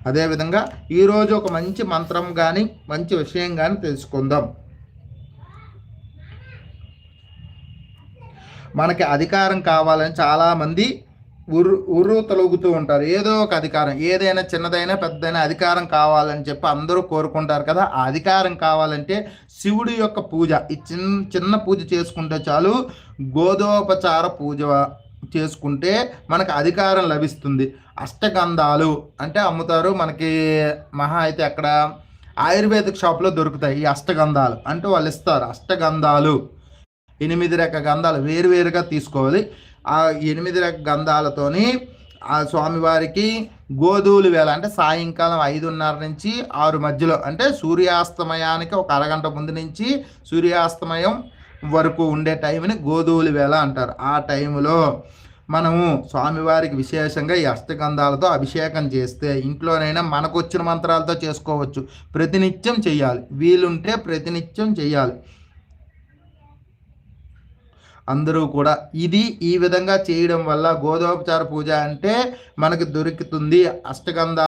అదేవిధంగా ఈరోజు ఒక మంచి మంత్రం కానీ మంచి విషయం కానీ తెలుసుకుందాం. మనకి అధికారం కావాలని చాలామంది ఉర్రు తొలగుతూ ఉంటారు. ఏదో ఒక అధికారం, ఏదైనా చిన్నదైనా పెద్దదైనా అధికారం కావాలని చెప్పి అందరూ కోరుకుంటారు కదా. ఆ అధికారం కావాలంటే శివుడి యొక్క పూజ, ఈ చిన్న పూజ చేసుకుంటే చాలు. గోదోపచార పూజ చేసుకుంటే మనకు అధికారం లభిస్తుంది. అష్టగంధాలు అంటే అమ్ముతారు మనకి, మహా అయితే అక్కడ ఆయుర్వేదిక్ షాప్లో దొరుకుతాయి. ఈ అష్టగంధాలు అంటే వాళ్ళు ఇస్తారు. అష్టగంధాలు 8 రకాల గంధాలు వేరువేరుగా తీసుకోవాలి. ఆ 8 రకాల గంధాలతోని ఆ స్వామివారికి గోధూళి వేళ అంటే సాయంకాలం 5:30 నుంచి 6 మధ్యలో, అంటే సూర్యాస్తమయానికి ఒక అరగంట ముందు నుంచి సూర్యాస్తమయం వరకు ఉండే టైంని గోధూళి వేళ అంటారు. ఆ టైంలో మనము స్వామివారికి విశేషంగా ఈ అష్టగంధాలతో అభిషేకం చేస్తే, ఇంట్లోనైనా మనకు వచ్చిన మంత్రాలతో చేసుకోవచ్చు. ప్రతినిత్యం చేయాలి, వీలుంటే ప్రతినిత్యం చేయాలి అందరూ కూడా. ఇది ఈ విధంగా చేయడం వల్ల గోదోపచార పూజ అంటే మనకు దొరుకుతుంది. అష్టగంధ